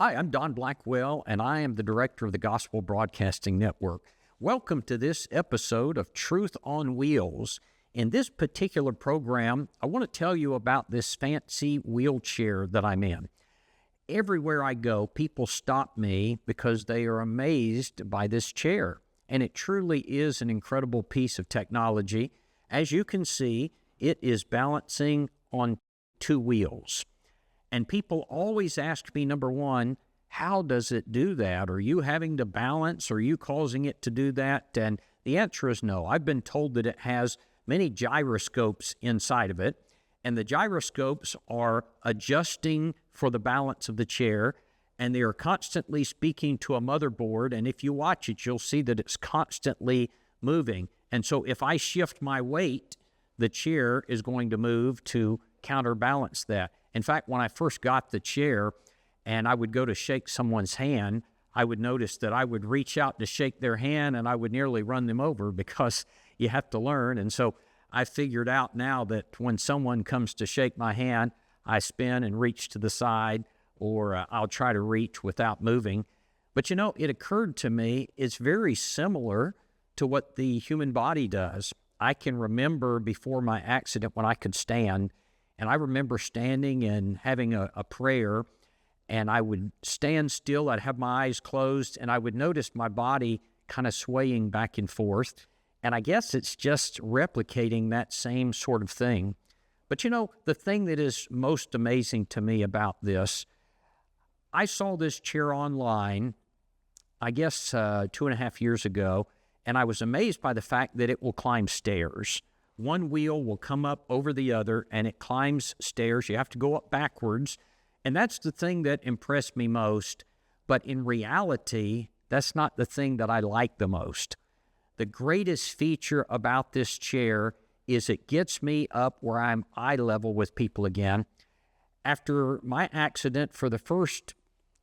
Hi, I'm Don Blackwell, and I am the director of the Gospel Broadcasting Network. Welcome to this episode of Truth on Wheels. In this particular program, I want to tell you about this fancy wheelchair that I'm in. Everywhere I go, people stop me because they are amazed by this chair, and it truly is an incredible piece of technology. As you can see, it is balancing on two wheels. And people always ask me, number one, how does it do that? Are you having to balance? Are you causing it to do that? And the answer is no. I've been told that it has many gyroscopes inside of it, and the gyroscopes are adjusting for the balance of the chair, and they are constantly speaking to a motherboard, and if you watch it, you'll see that it's constantly moving. And so if I shift my weight, the chair is going to move to counterbalance that. In fact, when I first got the chair and I would go to shake someone's hand, I would notice that I would reach out to shake their hand and I would nearly run them over because you have to learn. And so I figured out now that when someone comes to shake my hand, I spin and reach to the side, or I'll try to reach without moving. But you know, it occurred to me, it's very similar to what the human body does. I can remember before my accident when I could stand, and I remember standing and having a prayer, and I would stand still, I'd have my eyes closed, and I would notice my body kind of swaying back and forth. And I guess it's just replicating that same sort of thing. But you know, the thing that is most amazing to me about this, I saw this chair online, I guess 2.5 years ago, and I was amazed by the fact that it will climb stairs. One wheel will come up over the other, and it climbs stairs. You have to go up backwards, and that's the thing that impressed me most. But in reality, that's not the thing that I like the most. The greatest feature about this chair is it gets me up where I'm eye level with people again. After my accident, for the first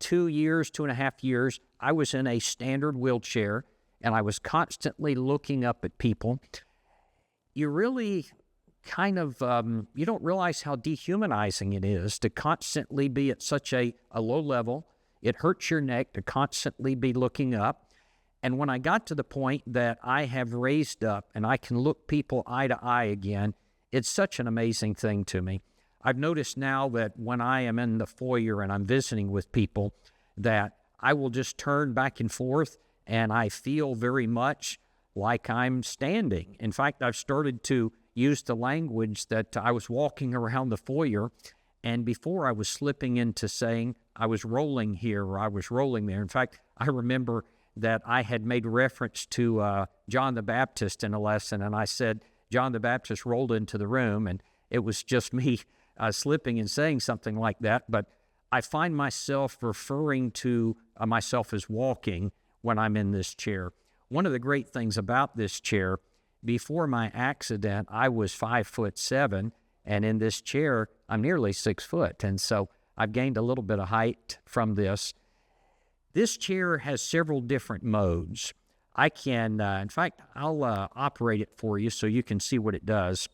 2.5 years, I was in a standard wheelchair, and I was constantly looking up at people. You really kind of, you don't realize how dehumanizing it is to constantly be at such a low level. It hurts your neck to constantly be looking up. And when I got to the point that I have raised up and I can look people eye to eye again, it's such an amazing thing to me. I've noticed now that when I am in the foyer and I'm visiting with people, that I will just turn back and forth, and I feel very much like I'm standing. In fact, I've started to use the language that I was walking around the foyer, and before I was slipping into saying I was rolling here or I was rolling there. In fact, I remember that I had made reference to John the Baptist in a lesson, and I said John the Baptist rolled into the room, and it was just me slipping and saying something like that. But I find myself referring to myself as walking when I'm in this chair. One of the great things about this chair, before my accident, I was 5'7", and in this chair, I'm nearly 6 foot. And so I've gained a little bit of height from this. This chair has several different modes. I can, in fact, I'll operate it for you so you can see what it does.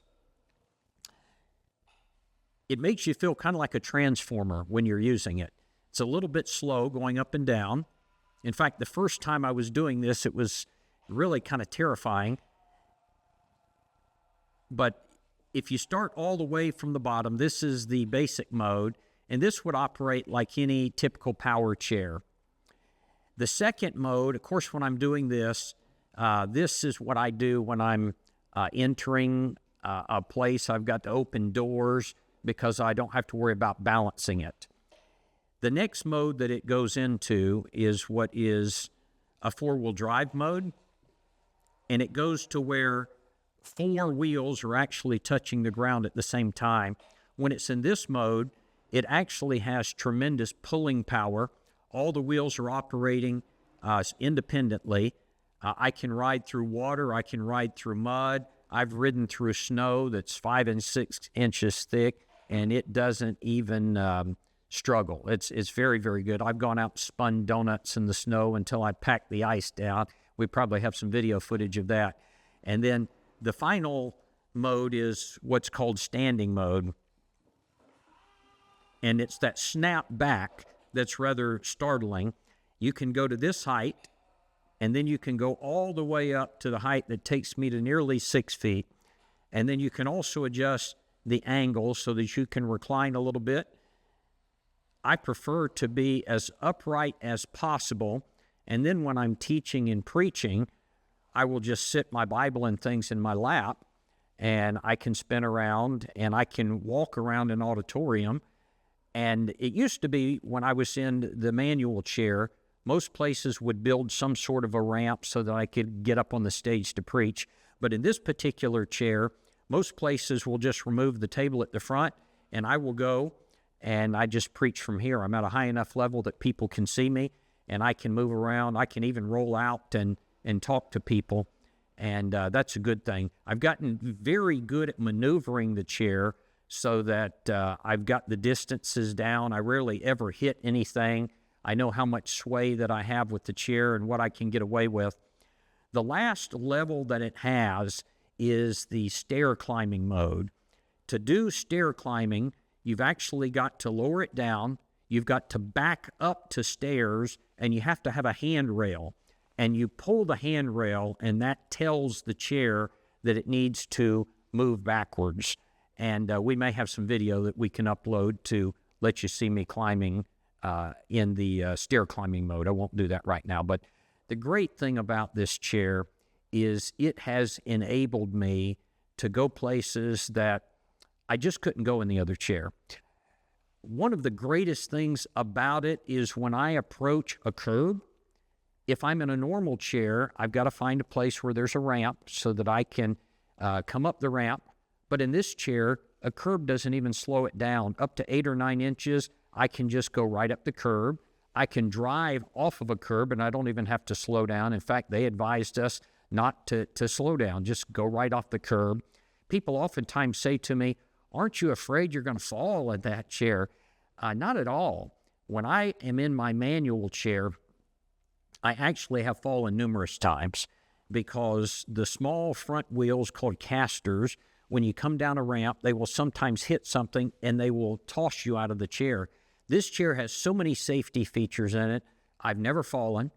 It makes you feel kind of like a transformer when you're using it. It's a little bit slow going up and down. In fact, the first time I was doing this, it was really kind of terrifying. But if you start all the way from the bottom, this is the basic mode, and this would operate like any typical power chair. The second mode, of course, when I'm doing this, this is what I do when I'm entering a place. I've got to open doors because I don't have to worry about balancing it. The next mode that it goes into is what is a four-wheel drive mode, and it goes to where 4 wheels are actually touching the ground at the same time. When it's in this mode, it actually has tremendous pulling power. All the wheels are operating independently. I can ride through water. I can ride through mud. I've ridden through snow that's 5 and 6 inches thick, and it doesn't even struggle. It's very, very good. I've gone out and spun donuts in the snow until I packed the ice down. We probably have some video footage of that. And then the final mode is what's called standing mode. And it's that snap back that's rather startling. You can go to this height, and then you can go all the way up to the height that takes me to nearly 6 feet. And then you can also adjust the angle so that you can recline a little bit. I prefer to be as upright as possible. And then when I'm teaching and preaching, I will just sit my Bible and things in my lap, and I can spin around and I can walk around an auditorium. And it used to be when I was in the manual chair, most places would build some sort of a ramp so that I could get up on the stage to preach. But in this particular chair, most places will just remove the table at the front, and I will go and I just preach from here. I'm at a high enough level that people can see me, and I can move around. I can even roll out and talk to people, and that's a good thing. I've gotten very good at maneuvering the chair so that I've got the distances down. I rarely ever hit anything. I know how much sway that I have with the chair and what I can get away with. The last level that it has is the stair climbing mode. To do stair climbing, you've actually got to lower it down, you've got to back up to stairs, and you have to have a handrail. And you pull the handrail, and that tells the chair that it needs to move backwards. And we may have some video that we can upload to let you see me climbing in the stair climbing mode. I won't do that right now. But the great thing about this chair is it has enabled me to go places that I just couldn't go in the other chair. One of the greatest things about it is when I approach a curb, if I'm in a normal chair, I've got to find a place where there's a ramp so that I can come up the ramp. But in this chair, a curb doesn't even slow it down. Up to 8 or 9 inches, I can just go right up the curb. I can drive off of a curb, and I don't even have to slow down. In fact, they advised us not to slow down, just go right off the curb. People oftentimes say to me, "Aren't you afraid you're going to fall in that chair?" Not at all. When I am in my manual chair, I actually have fallen numerous times because the small front wheels called casters, when you come down a ramp, they will sometimes hit something and they will toss you out of the chair. This chair has so many safety features in it. I've never fallen.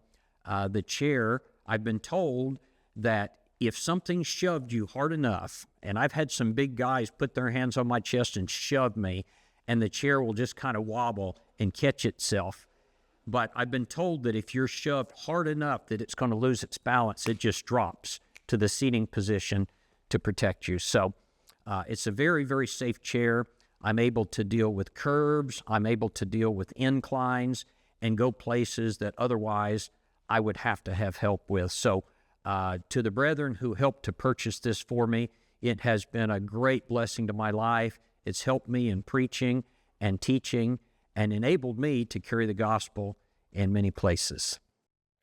The chair, I've been told that if something shoved you hard enough, and I've had some big guys put their hands on my chest and shove me, and the chair will just kind of wobble and catch itself. But I've been told that if you're shoved hard enough that it's going to lose its balance, it just drops to the seating position to protect you. So it's a very, very safe chair. I'm able to deal with curbs. I'm able to deal with inclines and go places that otherwise I would have to have help with. So to the brethren who helped to purchase this for me, it has been a great blessing to my life. It's helped me in preaching and teaching and enabled me to carry the gospel in many places.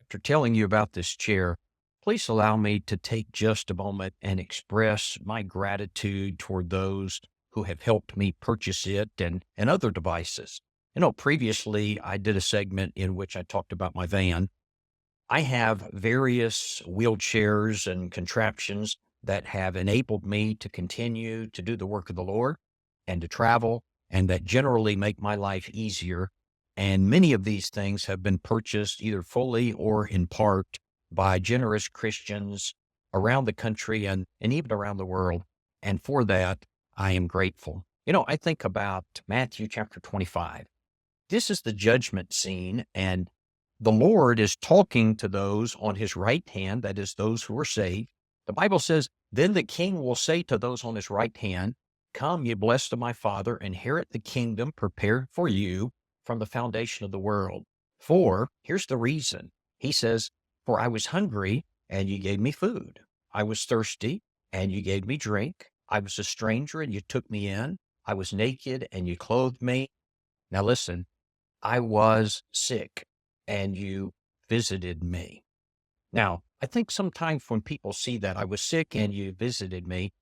After telling you about this chair, please allow me to take just a moment and express my gratitude toward those who have helped me purchase it and other devices. Previously I did a segment in which I talked about my van. I have various wheelchairs and contraptions that have enabled me to continue to do the work of the Lord and to travel, and that generally make my life easier. And many of these things have been purchased either fully or in part by generous Christians around the country and even around the world. And for that, I am grateful. I think about Matthew chapter 25. This is the judgment scene, and the Lord is talking to those on his right hand, that is, those who are saved. The Bible says, "Then the king will say to those on his right hand, 'Come, ye blessed of my Father, inherit the kingdom prepared for you from the foundation of the world. For,'" here's the reason. He says, "For I was hungry, and you gave me food. I was thirsty, and you gave me drink. I was a stranger, and you took me in. I was naked, and you clothed me." Now listen, "I was sick, and you visited me." Now, I think sometimes when people see that, "I was sick, and you visited me,"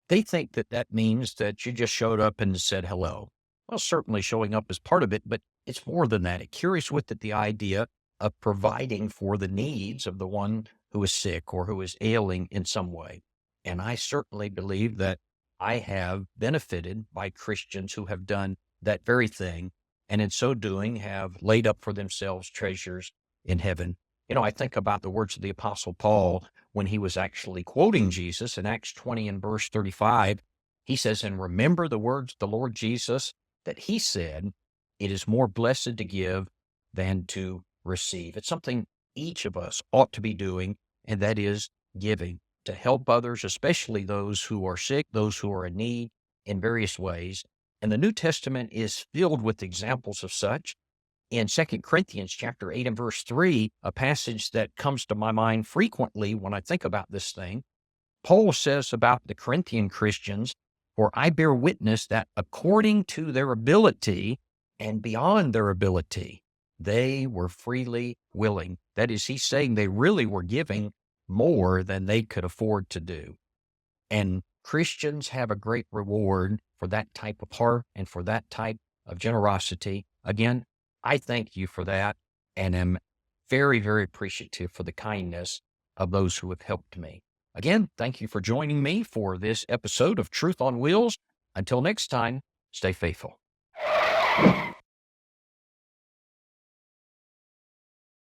they think that that means that you just showed up and said hello. Well, certainly showing up is part of it, but it's more than that. It carries with it the idea of providing for the needs of the one who is sick or who is ailing in some way. And I certainly believe that I have benefited by Christians who have done that very thing. and in so doing have laid up for themselves treasures in heaven. I think about the words of the Apostle Paul when he was actually quoting Jesus in Acts 20 and verse 35. He says, "And remember the words of the Lord Jesus that he said, it is more blessed to give than to receive." It's something each of us ought to be doing, and that is giving to help others, especially those who are sick, those who are in need in various ways. And the New Testament is filled with examples of such. In 2 Corinthians chapter 8 and verse 3, a passage that comes to my mind frequently when I think about this thing, Paul says about the Corinthian Christians, "For I bear witness that according to their ability and beyond their ability, they were freely willing." That is, he's saying they really were giving more than they could afford to do. And Christians have a great reward for that type of heart and for that type of generosity. Again, I thank you for that and am very, very appreciative for the kindness of those who have helped me. Again, thank you for joining me for this episode of Truth on Wheels. Until next time, stay faithful.